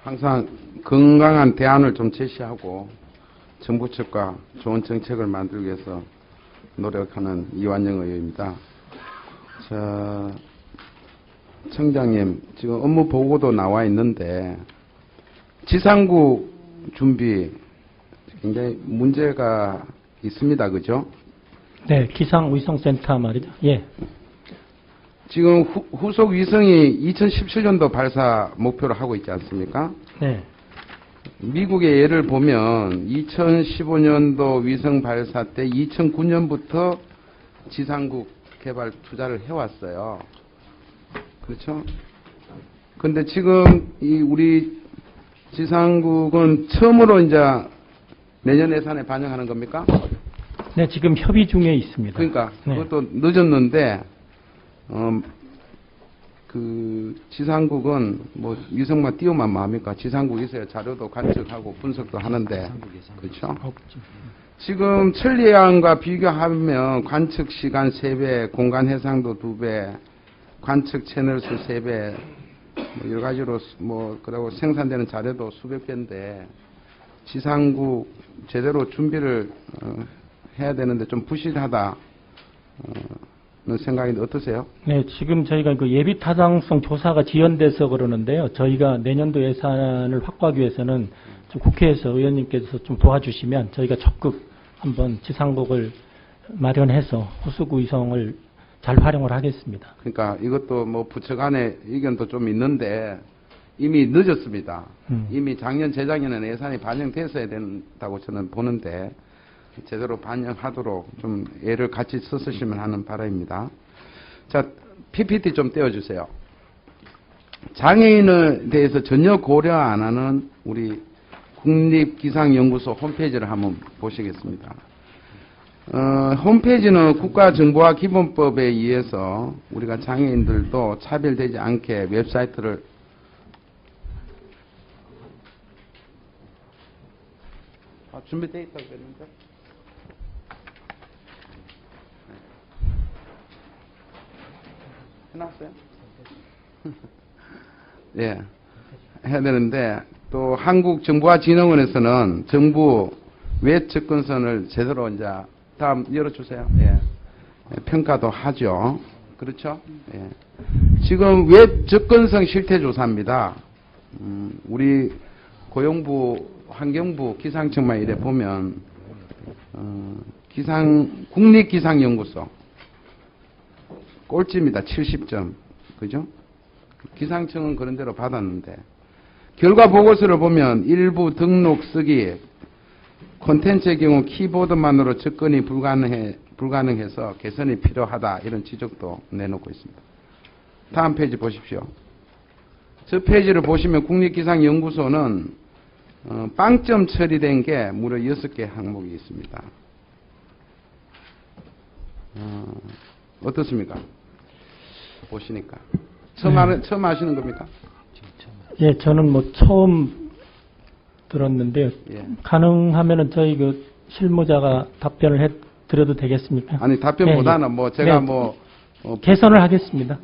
항상 건강한 대안을 좀 제시하고 정부 측과 좋은 정책을 만들기 위해서 노력하는 이완영 의원입니다. 청장님, 지금 업무 보고도 나와 있는데 지상구 준비 굉장히 문제가 있습니다. 그죠? 네, 기상위성센터 말이죠. 예. 지금 후속 위성이 2017년도 발사 목표로 하고 있지 않습니까? 네. 미국의 예를 보면 2015년도 위성 발사 때 2009년부터 지상국 개발 투자를 해왔어요. 그렇죠? 근데 지금 우리 지상국은 처음으로 이제 내년 예산에 반영하는 겁니까? 네, 지금 협의 중에 있습니다. 그러니까 네. 그것도 늦었는데 그 지상국은 뭐 위성만 띄우면 뭐합니까? 지상국 있어야 자료도 관측하고 분석도 하는데 그렇죠? 지금 천리안과 비교하면 관측 시간 3배, 공간 해상도 2배, 관측 채널 수 3배, 뭐 여러 가지로 그리고 생산되는 자료도 수백 배인데 지상국 제대로 준비를 해야 되는데 좀 부실하다. 생각인데 어떠세요? 네, 지금 저희가 그 예비 타당성 조사가 지연돼서 그러는데요. 저희가 내년도 예산을 확보하기 위해서는 좀 국회에서 의원님께서 좀 도와주시면 저희가 적극 한번 지상국을 마련해서 후속 위성을 잘 활용을 하겠습니다. 그러니까 이것도 뭐 부처 간의 의견도 좀 있는데 이미 늦었습니다. 이미 작년, 재작년에는 예산이 반영됐어야 된다고 저는 보는데 제대로 반영하도록 좀 애를 같이 썼으시면 하는 바람입니다. 자, PPT 좀 떼어주세요. 장애인에 대해서 전혀 고려 안 하는 우리 국립기상연구소 홈페이지를 한번 보시겠습니다. 홈페이지는 국가정보화 기본법에 의해서 우리가 장애인들도 차별되지 않게 웹사이트를 준비되어 있다고 그랬는데 해놨어요? 예, 해야 되는데 또 한국정보화진흥원에서는 정부 웹 접근선을 제대로 이제 다음 열어주세요. 예, 평가도 하죠. 그렇죠? 예. 지금 웹 접근성 실태조사입니다. 우리 고용부, 환경부, 기상청만 이래 보면 국립기상연구소 꼴찌입니다. 70점. 그죠? 기상청은 그런 대로 받았는데 결과 보고서를 보면 일부 등록 쓰기 콘텐츠의 경우 키보드만으로 접근이 불가능해서 개선이 필요하다 이런 지적도 내놓고 있습니다. 다음 페이지 보십시오. 저 페이지를 보시면 국립기상연구소는 빵점 처리된 게 무려 6개 항목이 있습니다. 어떻습니까? 보시니까. 처음 하시는 겁니까? 예, 저는 뭐 처음 들었는데요. 예. 가능하면은 저희 그 실무자가 답변을 해 드려도 되겠습니까? 아니, 답변보다는 네, 뭐 제가 네, 뭐 개선을 하겠습니다.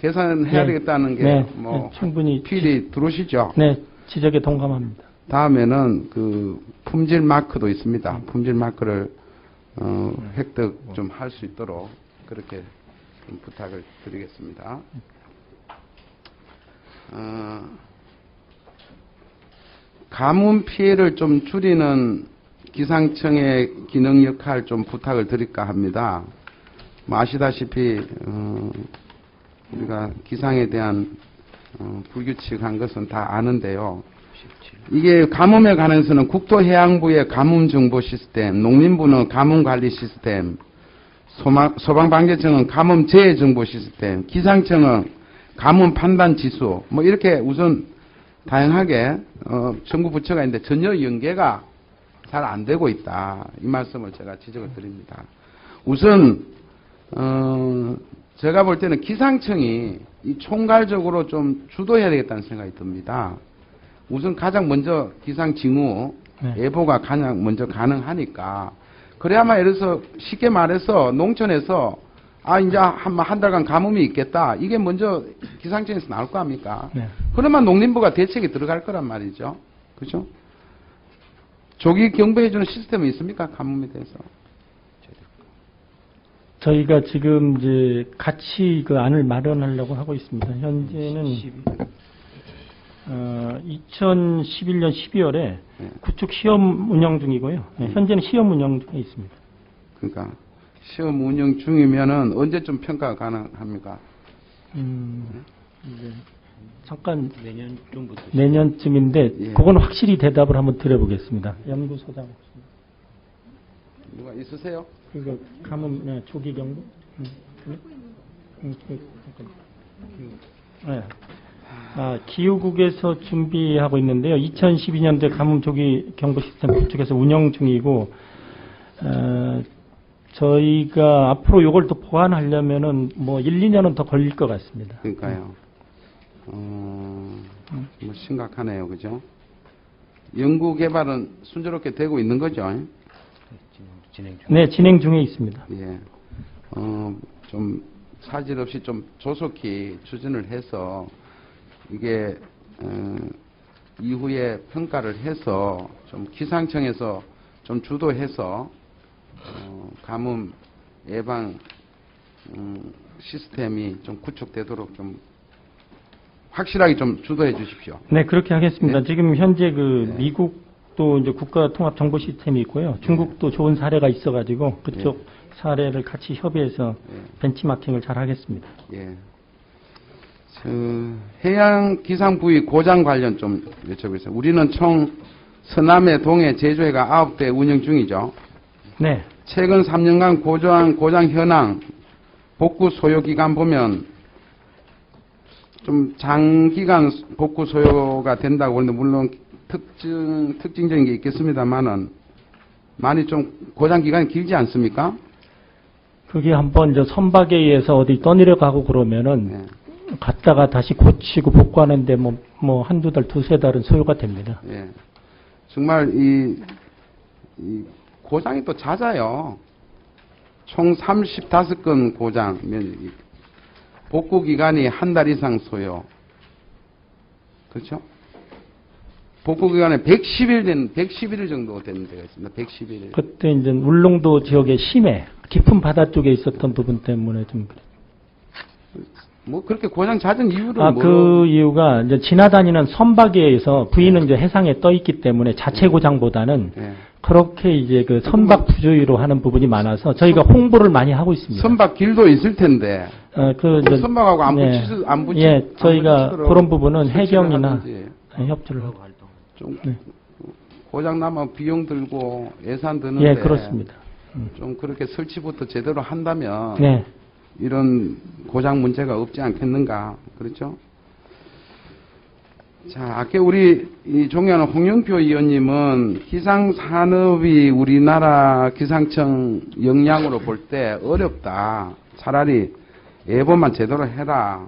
개선해야 네, 되겠다는 게 네, 뭐 충분히 필히 들어오시죠? 네, 지적에 동감합니다. 다음에는 그 품질 마크도 있습니다. 품질 마크를 획득 좀 할 수 있도록 그렇게 좀 부탁을 드리겠습니다. 가뭄 피해를 좀 줄이는 기상청의 기능 역할 좀 부탁을 드릴까 합니다. 뭐 아시다시피 우리가 기상에 대한 불규칙한 것은 다 아는데요. 이게 가뭄에 관해서는 국토해양부의 가뭄정보 시스템, 농림부는 가뭄관리 시스템, 소방방재청은 가뭄재해정보 시스템, 기상청은 가뭄 판단 지수, 뭐 이렇게 우선 다양하게 정부 부처가 있는데 전혀 연계가 잘 안 되고 있다. 이 말씀을 제가 지적을 드립니다. 우선 제가 볼 때는 기상청이 이 총괄적으로 좀 주도해야 되겠다는 생각이 듭니다. 우선 가장 먼저 기상징후 예보가 가장 먼저 가능하니까 그래야만 예를 들어서 쉽게 말해서 농촌에서 이제 한 달간 가뭄이 있겠다. 이게 먼저 기상청에서 나올 거 아닙니까? 네. 그러면 농림부가 대책에 들어갈 거란 말이죠. 그죠? 조기 경보해주는 시스템이 있습니까? 가뭄에 대해서. 저희가 지금 이제 같이 그 안을 마련하려고 하고 있습니다. 현재는 2011년 12월에 구축 시험 운영 중이고요. 현재는 시험 운영 중에 있습니다. 그러니까 시험 운영 중이면은 언제쯤 평가 가능합니까? 이제 잠깐 내년 정부터 내년쯤인데 예. 그건 확실히 대답을 한번 드려보겠습니다. 연구소장 누가 있으세요? 그거 가뭄 조기 경보? 네. 기후국에서 준비하고 있는데요. 2012년도에 가뭄 조기 경보 시스템 구축해서 운영 중이고 저희가 앞으로 이걸 또 보완하려면은 뭐 1, 2년은 더 걸릴 것 같습니다. 그러니까요. 뭐 심각하네요, 그죠? 연구 개발은 순조롭게 되고 있는 거죠? 진행 중. 네, 진행 중에 있습니다. 예. 좀 사질 없이 좀 조속히 추진을 해서 이게 이후에 평가를 해서 좀 기상청에서 좀 주도해서 가뭄 예방 시스템이 좀 구축되도록 좀 확실하게 좀 주도해 주십시오. 네, 그렇게 하겠습니다. 네. 지금 현재 그 네. 미국도 이제 국가 통합 정보 시스템이 있고요. 중국도 좋은 사례가 있어가지고 그쪽 사례를 같이 협의해서 벤치마킹을 잘 하겠습니다. 예. 해양 기상 부위 고장 관련 좀 여쭤보겠습니다. 우리는 총 서남해, 동해, 제주해가 9대 운영 중이죠. 네, 최근 3년간 고장 현황, 복구 소요 기간 보면 좀 장기간 복구 소요가 된다고 하는데 물론 특징적인 게 있겠습니다만은 많이 좀 고장 기간이 길지 않습니까? 그게 한번 이제 선박에 의해서 어디 떠내려가고 그러면은 네. 갔다가 다시 고치고 복구하는데 뭐 한두 달, 두세 달은 소요가 됩니다. 예. 정말 이 고장이 또 잦아요. 총 35건 고장, 복구 기간이 한 달 이상 소요. 그렇죠? 복구 기간에 111일 정도 되는 데가 있습니다. 111일. 그때 이제 울릉도 지역의 심해, 깊은 바다 쪽에 있었던 부분 때문에 좀 그래요. 뭐 그렇게 고장 잦은 이유를 그 이유가 이제 지나다니는 선박에 의해서 부위는 이제 해상에 떠 있기 때문에 자체 고장보다는 예. 그렇게 이제 그 선박 부조위로 하는 부분이 많아서 저희가 홍보를 많이 하고 있습니다. 선박 길도 있을 텐데 이제 선박하고 안 붙이 예, 저희가 붙이도록 그런 부분은 설치를 해경이나 하든지. 협조를 하고. 좀 네. 고장 나면 비용 들고 예산 드는데 예, 그렇습니다. 좀 그렇게 설치부터 제대로 한다면 네. 이런 고장 문제가 없지 않겠는가. 그렇죠? 자, 아까 우리 이 존경하는 홍영표 의원님은 기상산업이 우리나라 기상청 역량으로 볼 때 어렵다. 차라리 예보만 제대로 해라.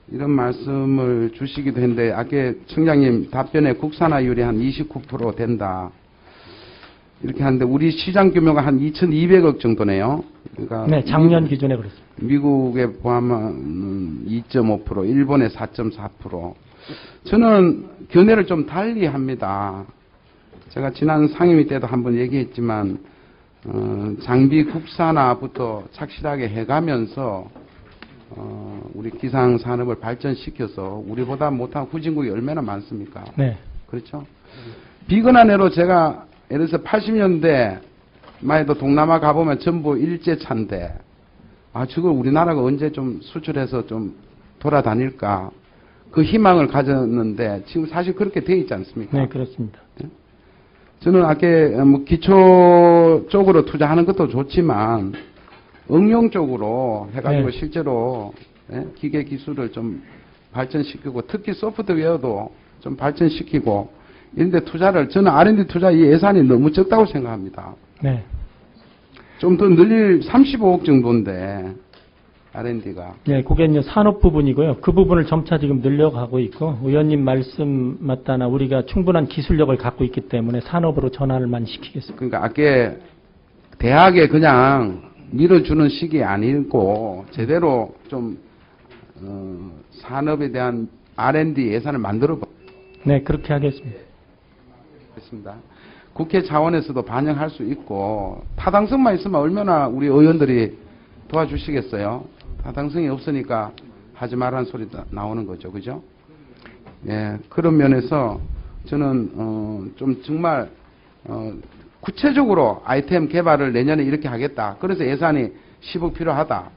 이런 말씀을 주시기도 했는데 아까 청장님 답변에 국산화율이 한 29% 된다. 이렇게 하는데 우리 시장 규모가 한 2,200억 정도네요. 그러니까 네, 작년 기준에 그렇습니다. 미국에 포함하면 2.5%, 일본에 4.4%. 저는 견해를 좀 달리 합니다. 제가 지난 상임위 때도 한번 얘기했지만 장비 국산화부터 착실하게 해가면서 우리 기상 산업을 발전시켜서 우리보다 못한 후진국이 얼마나 많습니까? 네. 그렇죠? 비근한 해로 제가 예를 들어서 80년대만 해도 동남아 가보면 전부 일제차인데 저걸 우리나라가 언제 좀 수출해서 좀 돌아다닐까 그 희망을 가졌는데 지금 사실 그렇게 돼 있지 않습니까? 네, 그렇습니다. 저는 아까 뭐 기초 쪽으로 투자하는 것도 좋지만 응용 쪽으로 해가지고 네. 실제로 기계 기술을 좀 발전시키고 특히 소프트웨어도 좀 발전시키고 이런데 투자를 저는 R&D 투자 이 예산이 너무 적다고 생각합니다. 네. 좀 더 늘릴 35억 정도인데 R&D가 네, 그게 이제 산업 부분이고요. 그 부분을 점차 지금 늘려가고 있고 의원님 말씀 맞다나 우리가 충분한 기술력을 갖고 있기 때문에 산업으로 전환을 많이 시키겠습니다. 그러니까 아까 대학에 그냥 밀어주는 식이 아니고 제대로 좀 산업에 대한 R&D 예산을 만들어 네, 그렇게 하겠습니다. 보겠습니다. 국회 차원에서도 반영할 수 있고 타당성만 있으면 얼마나 우리 의원들이 도와주시겠어요. 타당성이 없으니까 하지 말라는 소리 나오는 거죠. 그죠? 예, 그런 면에서 저는 좀 정말 구체적으로 아이템 개발을 내년에 이렇게 하겠다. 그래서 예산이 10억 필요하다.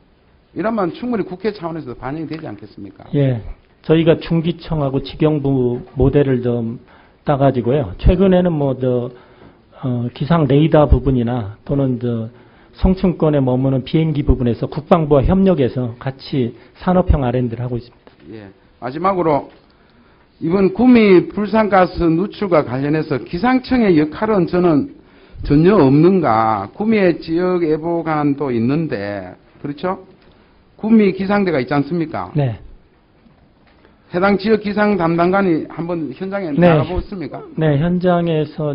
이러면 충분히 국회 차원에서도 반영이 되지 않겠습니까? 예, 저희가 중기청하고 직영부 모델을 좀 따가지고요. 최근에는 기상 레이더 부분이나 또는 성층권에 머무는 비행기 부분에서 국방부와 협력해서 같이 산업형 R&D를 하고 있습니다. 예. 마지막으로 이번 구미 불산가스 누출과 관련해서 기상청의 역할은 저는 전혀 없는가. 구미의 지역 예보관도 있는데 그렇죠? 구미 기상대가 있지 않습니까? 네. 해당 지역 기상 담당관이 한번 현장에 네. 나가보셨습니까? 네, 현장에서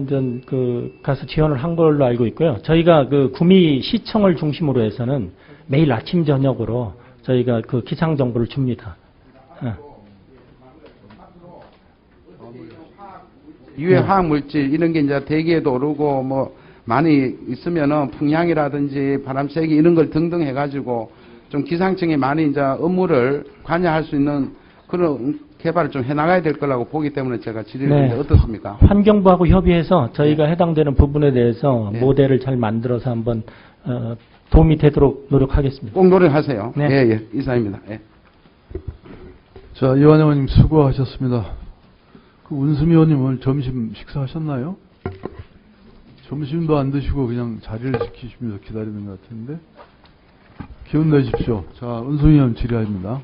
가서 지원을 한 걸로 알고 있고요. 저희가 구미 시청을 중심으로 해서는 매일 아침 저녁으로 저희가 기상 정보를 줍니다. 유해 화학 물질 이런 게 이제 대기에도 오르고 많이 있으면은 풍향이라든지 바람 세기 이런 걸 등등 해가지고 좀 기상청이 많이 이제 업무를 관여할 수 있는 그런 개발을 좀 해나가야 될 거라고 보기 때문에 제가 질의를 드리는데 어떻습니까? 환경부하고 협의해서 저희가 해당되는 부분에 대해서 네. 모델을 잘 만들어서 한번 도움이 되도록 노력하겠습니다. 꼭 노력하세요. 네. 예, 이상입니다. 예. 자, 이완 의원님 수고하셨습니다. 운수미 의원님 오늘 점심 식사하셨나요? 점심도 안 드시고 그냥 자리를 지키시면서 기다리는 것 같은데 기운 내십시오. 자, 운수미 의원님 질의합니다.